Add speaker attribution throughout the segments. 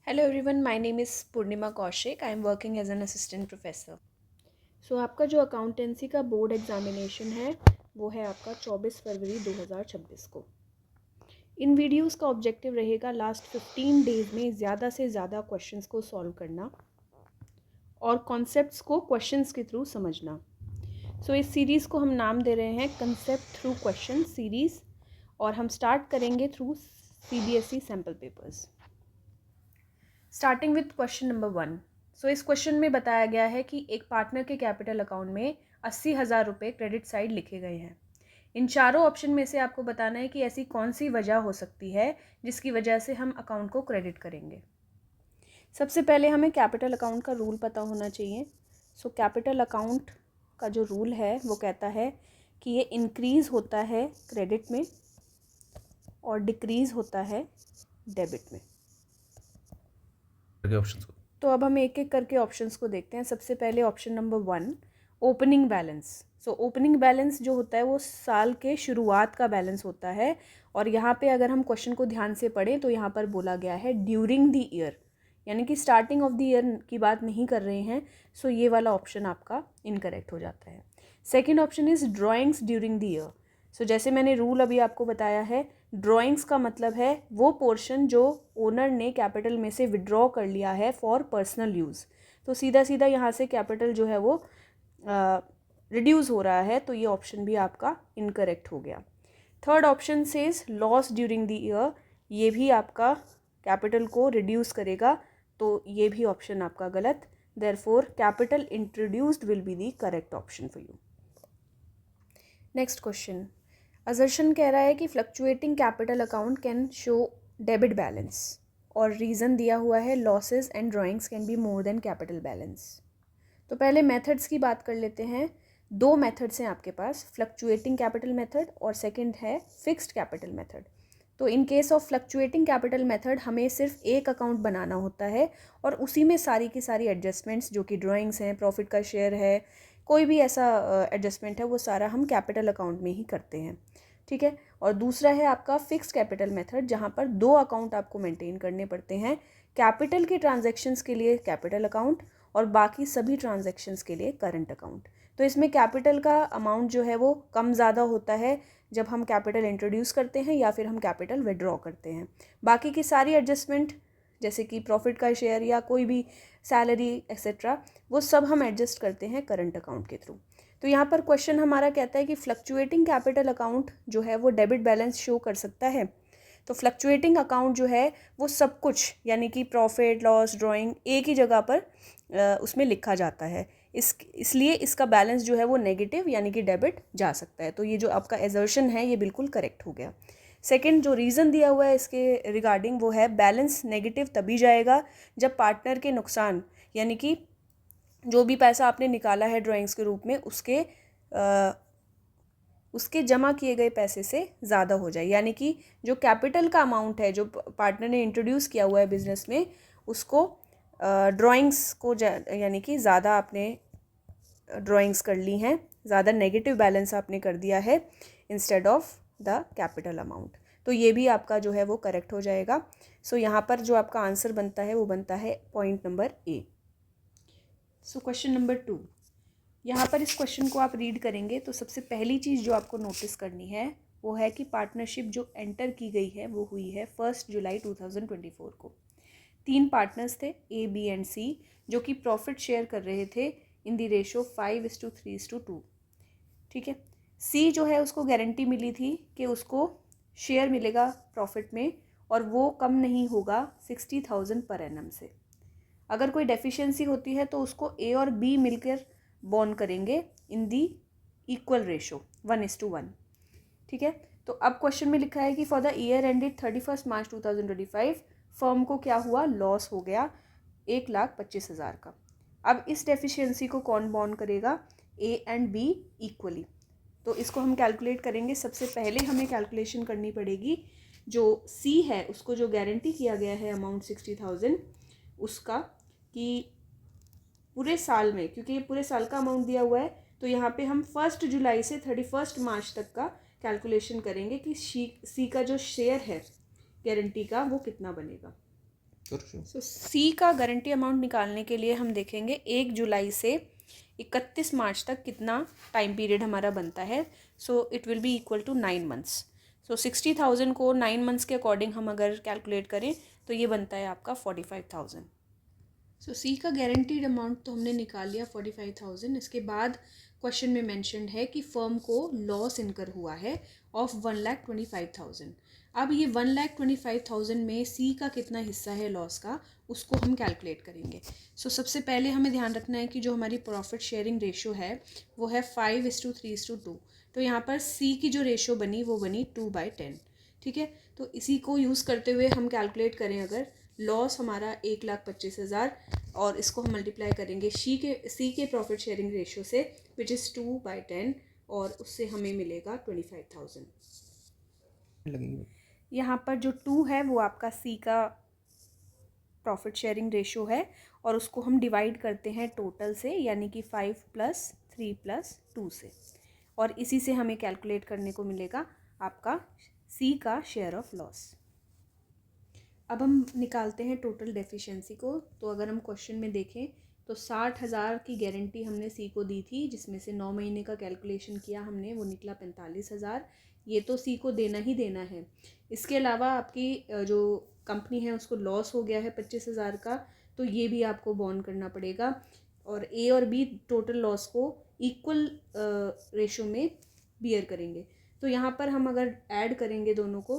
Speaker 1: Hello everyone, my name is Purnima Kaushik. I am working as an assistant professor. So आपका जो accountancy का board examination है वो है आपका 24 फरवरी 2026 को। इन वीडियोस का ऑब्जेक्टिव रहेगा लास्ट 15 डेज में ज़्यादा से ज़्यादा क्वेश्चंस को सॉल्व करना और कॉन्सेप्ट्स को क्वेश्चंस के थ्रू समझना। सो इस सीरीज़ को हम नाम दे रहे हैं कंसेप्ट थ्रू क्वेश्चन सीरीज़ और हम स्टार्ट करेंगे through CBSE sample papers. Starting with question number 1। सो इस क्वेश्चन में बताया गया है कि एक पार्टनर के कैपिटल अकाउंट में 80,000 रुपये क्रेडिट साइड लिखे गए हैं। इन चारों ऑप्शन में से आपको बताना है कि ऐसी कौन सी वजह हो सकती है जिसकी वजह से हम अकाउंट को क्रेडिट करेंगे। सबसे पहले हमें कैपिटल अकाउंट का रूल पता होना चाहिए। सो कैपिटल अकाउंट का जो रूल है वो कहता है कि ये इंक्रीज़ होता है क्रेडिट में और डिक्रीज़ होता है डेबिट में।
Speaker 2: ऑप्शंस को
Speaker 1: तो अब हम एक एक करके ऑप्शंस को देखते हैं। सबसे पहले option number 1, opening balance. So opening balance जो होता है वो साल के शुरुआत का बैलेंस होता है और यहाँ पे अगर हम क्वेश्चन को ध्यान से पढ़ें तो यहाँ पर बोला गया है ड्यूरिंग द ईयर, यानी कि स्टार्टिंग ऑफ द ईयर की बात नहीं कर रहे हैं। सो ये वाला ऑप्शन आपका इनकरेक्ट हो जाता है। Second option is drawings during the year. So जैसे मैंने रूल अभी आपको बताया है, ड्राइंग्स का मतलब है वो पोर्शन जो ओनर ने कैपिटल में से विड्रॉ कर लिया है फॉर पर्सनल यूज़। तो सीधा सीधा यहाँ से कैपिटल जो है वो रिड्यूस हो रहा है, तो ये ऑप्शन भी आपका इनकरेक्ट हो गया। Third option says loss during the year, ये भी आपका कैपिटल को रिड्यूस करेगा, तो ये भी ऑप्शन आपका गलत। Therefore capital introduced will be the correct option for you. Next question, assertion कह रहा है कि fluctuating capital account can show debit balance और रीज़न दिया हुआ है losses and drawings can be more than capital balance. तो पहले मेथड्स की बात कर लेते हैं। दो मेथड्स हैं आपके पास, फ्लक्चुएटिंग कैपिटल मेथड और सेकंड है फिक्स्ड कैपिटल मेथड। तो in case of fluctuating capital method हमें सिर्फ एक अकाउंट बनाना होता है और उसी में सारी की सारी एडजस्टमेंट्स जो कि ड्राइंग्स हैं, प्रॉफिट का शेयर है, कोई भी ऐसा एडजस्टमेंट है वो सारा हम कैपिटल अकाउंट में ही करते हैं। ठीक है। और दूसरा है आपका फिक्स्ड कैपिटल मेथड, जहाँ पर दो अकाउंट आपको मेंटेन करने पड़ते हैं, कैपिटल के ट्रांजैक्शंस के लिए कैपिटल अकाउंट और बाकी सभी ट्रांजैक्शंस के लिए करंट अकाउंट। तो इसमें कैपिटल का अमाउंट जो है वो कम ज़्यादा होता है जब हम कैपिटल इंट्रोड्यूस करते हैं या फिर हम कैपिटल विड्रॉ करते हैं। बाकी की सारी एडजस्टमेंट जैसे कि प्रॉफिट का शेयर या कोई भी सैलरी एक्सेट्रा, वो सब हम एडजस्ट करते हैं करंट अकाउंट के थ्रू। तो यहाँ पर क्वेश्चन हमारा कहता है कि फ्लक्चुएटिंग कैपिटल अकाउंट जो है वो डेबिट बैलेंस शो कर सकता है। तो फ्लक्चुएटिंग अकाउंट जो है वो सब कुछ यानी कि प्रॉफिट लॉस ड्राइंग एक ही जगह पर उसमें लिखा जाता है, इसलिए इसका बैलेंस जो है वो नेगेटिव यानी कि डेबिट जा सकता है। तो ये जो आपका एजर्शन है ये बिल्कुल करेक्ट हो गया। सेकंड जो रीज़न दिया हुआ है इसके रिगार्डिंग वो है बैलेंस नेगेटिव तभी जाएगा जब पार्टनर के नुकसान यानी कि जो भी पैसा आपने निकाला है ड्राइंग्स के रूप में उसके जमा किए गए पैसे से ज़्यादा हो जाए, यानी कि जो कैपिटल का अमाउंट है जो पार्टनर ने इंट्रोड्यूस किया हुआ है बिजनेस में उसको ड्राइंग्स को यानी कि ज़्यादा आपने ड्राइंग्स कर ली हैं, ज़्यादा नेगेटिव बैलेंस आपने कर दिया है instead of the capital amount. तो ये भी आपका जो है वो करेक्ट हो जाएगा। सो यहाँ पर जो आपका आंसर बनता है वो बनता है point number A. So question number 2, यहाँ पर इस क्वेश्चन को आप रीड करेंगे तो सबसे पहली चीज़ जो आपको नोटिस करनी है वो है कि पार्टनरशिप जो एंटर की गई है वो हुई है 1 जुलाई 2024 को। 3 पार्टनर्स थे ए बी एंड सी जो कि प्रॉफिट शेयर कर रहे थे इन दी रेशो 5:3:2। ठीक है। सी जो है उसको गारंटी मिली थी कि उसको शेयर मिलेगा प्रॉफिट में और वो कम नहीं होगा 60,000 पर एनम से। अगर कोई डेफिशिएंसी होती है तो उसको ए और बी मिलकर बॉर्न करेंगे इन दी इक्वल रेशो 1:1। ठीक है। तो अब क्वेश्चन में लिखा है कि for the year ended 31 March 2025 firm को क्या हुआ, लॉस हो गया 1,25,000 का। अब इस डेफिशिएंसी को कौन बॉर्न करेगा, ए एंड बी इक्वली। तो इसको हम कैलकुलेट करेंगे। सबसे पहले हमें कैलकुलेशन करनी पड़ेगी जो सी है उसको जो गारंटी किया गया है अमाउंट 60,000 उसका, कि पूरे साल में, क्योंकि ये पूरे साल का अमाउंट दिया हुआ है तो यहाँ पे हम 1 जुलाई से 31 मार्च तक का कैलकुलेशन करेंगे कि सी का जो शेयर है गारंटी का वो कितना बनेगा। सो सी का गारंटी अमाउंट निकालने के लिए हम देखेंगे 1 जुलाई से 31 मार्च तक कितना टाइम पीरियड हमारा बनता है. So it will be equal to 9 months. So 60,000 को 9 मंथ्स के अकॉर्डिंग हम अगर कैलकुलेट करें तो ये बनता है आपका 45,000. सो सी का गारंटीड अमाउंट तो हमने निकाल लिया 45,000. इसके बाद क्वेश्चन में मेंशन्ड है कि फर्म को लॉस इनकर हुआ है ऑफ 1,25,000. अब ये 1,25,000 में सी का कितना हिस्सा है लॉस का, उसको हम कैलकुलेट करेंगे. सो सबसे पहले हमें ध्यान रखना है कि जो हमारी प्रॉफिट शेयरिंग रेशो है वो है 5:3:2. तो यहाँ पर सी की जो रेशो बनी वो बनी 2/10. ठीक है, तो इसी को यूज़ करते हुए हम कैलकुलेट करें अगर लॉस हमारा 1,25,000 और इसको हम मल्टीप्लाई करेंगे सी के प्रॉफिट शेयरिंग रेशो से विच इज़ 2/10 और उससे हमें मिलेगा 25,000. यहाँ पर जो 2 है वो आपका सी का प्रॉफिट शेयरिंग रेशो है और उसको हम डिवाइड करते हैं टोटल से, यानी कि 5 + 3 + 2 से, और इसी से हमें कैलकुलेट करने को मिलेगा आपका सी का शेयर ऑफ लॉस. अब हम निकालते हैं टोटल डेफिशिएंसी को. तो अगर हम क्वेश्चन में देखें तो 60,000 की गारंटी हमने सी को दी थी, जिसमें से 9 महीने का कैलकुलेशन किया हमने, वो निकला 45,000. ये तो सी को देना ही देना है. इसके अलावा आपकी जो कंपनी है उसको लॉस हो गया है 25,000 का, तो ये भी आपको बॉन्ड करना पड़ेगा. और ए और बी टोटल लॉस को इक्वल रेशो में बियर करेंगे. तो यहाँ पर हम अगर ऐड करेंगे दोनों को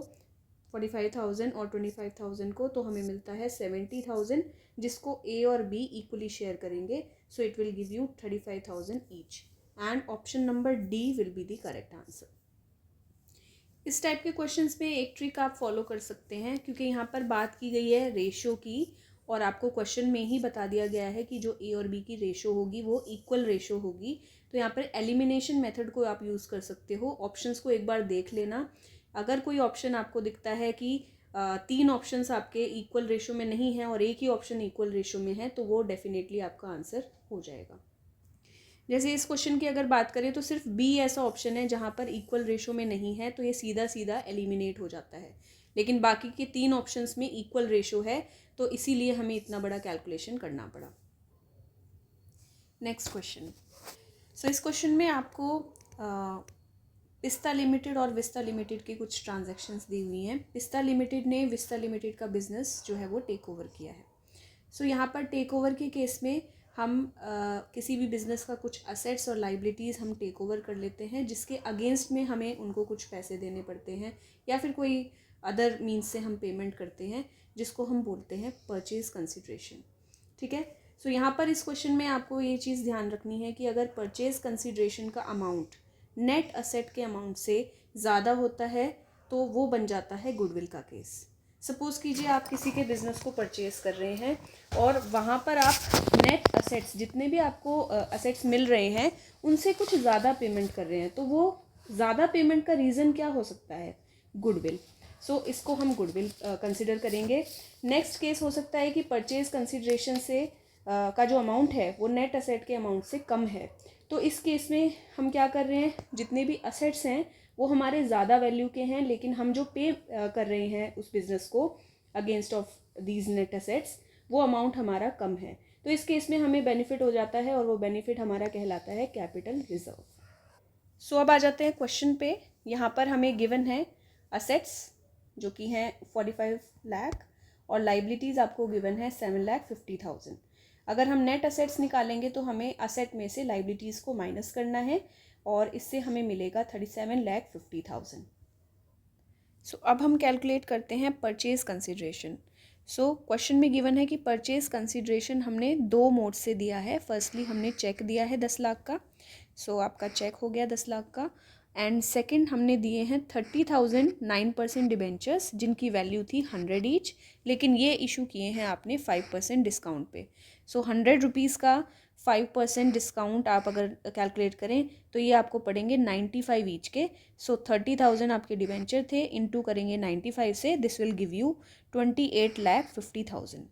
Speaker 1: 45,000 और 25,000 को, तो हमें मिलता है 70,000, जिसको ए और बी इक्वली शेयर करेंगे. सो it will give you 35,000 each and option number D will be the correct answer. इस टाइप के क्वेश्चंस में एक ट्रिक आप फॉलो कर सकते हैं, क्योंकि यहाँ पर बात की गई है रेशो की और आपको क्वेश्चन में ही बता दिया गया है कि जो ए और बी की रेशो होगी वो इक्वल रेशो होगी. तो यहाँ पर एलिमिनेशन मेथड को आप यूज़ कर सकते हो. ऑप्शंस को एक बार देख लेना. अगर कोई ऑप्शन आपको दिखता है कि 3 ऑप्शंस आपके इक्वल रेशो में नहीं है और एक ही ऑप्शन इक्वल रेशो में है, तो वो डेफिनेटली आपका आंसर हो जाएगा. जैसे इस क्वेश्चन की अगर बात करें तो सिर्फ बी ऐसा ऑप्शन है जहाँ पर इक्वल रेशो में नहीं है, तो ये सीधा सीधा एलिमिनेट हो जाता है. लेकिन बाकी के 3 ऑप्शंस में इक्वल रेशो है, तो इसीलिए हमें इतना बड़ा कैलकुलेशन करना पड़ा. Next question. सो इस क्वेश्चन में आपको पिस्ता लिमिटेड और विस्ता लिमिटेड की कुछ ट्रांजैक्शंस दी हुई हैं. पिस्ता लिमिटेड ने विस्ता लिमिटेड का बिजनेस जो है वो टेक ओवर किया है. सो यहाँ पर टेक ओवर के केस में हम किसी भी बिज़नेस का कुछ असेट्स और लाइबिलिटीज़ हम टेक ओवर कर लेते हैं, जिसके अगेंस्ट में हमें उनको कुछ पैसे देने पड़ते हैं या फिर कोई अदर मीन्स से हम पेमेंट करते हैं, जिसको हम बोलते हैं परचेज़ कंसिड्रेशन. ठीक है, सो यहाँ पर इस क्वेश्चन में आपको ये चीज़ ध्यान रखनी है कि अगर परचेज़ कंसिड्रेशन का अमाउंट नेट असेट के अमाउंट से ज़्यादा होता है तो वो बन जाता है गुडविल का केस. सपोज़ कीजिए आप किसी के बिज़नेस को परचेज़ कर रहे हैं और वहाँ पर आप नेट असेट्स, जितने भी आपको असेट्स मिल रहे हैं, उनसे कुछ ज़्यादा पेमेंट कर रहे हैं. तो वो ज़्यादा पेमेंट का रीज़न क्या हो सकता है? गुडविल. सो इसको हम गुडविल कंसिडर करेंगे. नेक्स्ट केस हो सकता है कि परचेज़ कंसिडरेशन से का जो अमाउंट है वो नेट असेट के अमाउंट से कम है. तो इस केस में हम क्या कर रहे हैं, जितने भी असेट्स हैं वो हमारे ज़्यादा वैल्यू के हैं, लेकिन हम जो पे कर रहे हैं उस बिज़नेस को against of these net assets, वो अमाउंट हमारा कम है. तो इस केस में हमें बेनिफिट हो जाता है और वो बेनिफिट हमारा कहलाता है कैपिटल रिजर्व. सो अब आ जाते हैं क्वेश्चन पे. यहाँ पर हमें गिवन है असेट्स जो कि हैं 45 लाख और लाइबिलिटीज़ आपको गिवन है 7,50,000. अगर हम नेट असेट्स निकालेंगे तो हमें असेट में से लाइबिलिटीज़ को माइनस करना है और इससे हमें मिलेगा 37,50,000. सो अब हम कैलकुलेट करते हैं परचेज़ कंसिड्रेशन. सो क्वेश्चन में गिवन है कि परचेज़ कंसिड्रेशन हमने 2 मोड से दिया है. फर्स्टली हमने चेक दिया है 10 लाख का. सो आपका चेक हो गया 10 लाख का. एंड सेकंड हमने दिए हैं 30,000 9% डिबेंचर्स, जिनकी वैल्यू थी 100 ईच, लेकिन ये इशू किए हैं आपने 5% डिस्काउंट पे. सो 100 रुपीज़ का 5% डिस्काउंट आप अगर कैलकुलेट करें तो ये आपको पड़ेंगे 95 ईच के. सो 30,000 आपके डिबेंचर थे, इनटू करेंगे 95 से, दिस विल गिव यू 28,50,000.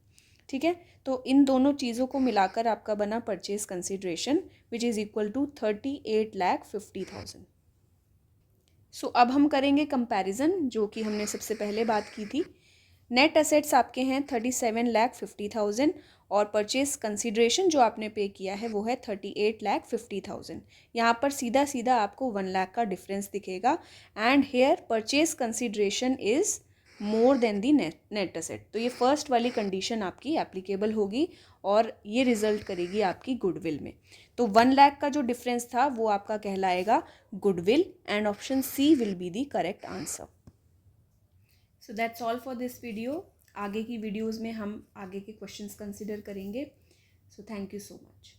Speaker 1: ठीक है, तो इन दोनों चीज़ों को मिलाकर आपका बना purchase consideration which is equal to 38,50,000. So अब हम करेंगे कंपैरिजन, जो कि हमने सबसे पहले बात की थी. नेट असेट्स आपके हैं 37,50,000 और परचेज कंसिड्रेशन जो आपने पे किया है वो है 38,50,000। यहाँ पर सीधा सीधा आपको 1 लाख का डिफरेंस दिखेगा and here purchase consideration is more than the net asset. तो ये फर्स्ट वाली कंडीशन आपकी एप्लीकेबल होगी और ये रिजल्ट करेगी आपकी गुडविल में। तो 1 लाख का जो डिफरेंस था वो आपका कहलाएगा goodwill and option C will be the correct answer. So that's all for this video. आगे की वीडियोज़ में हम आगे के क्वेश्चंस कंसिडर करेंगे। So thank you so much.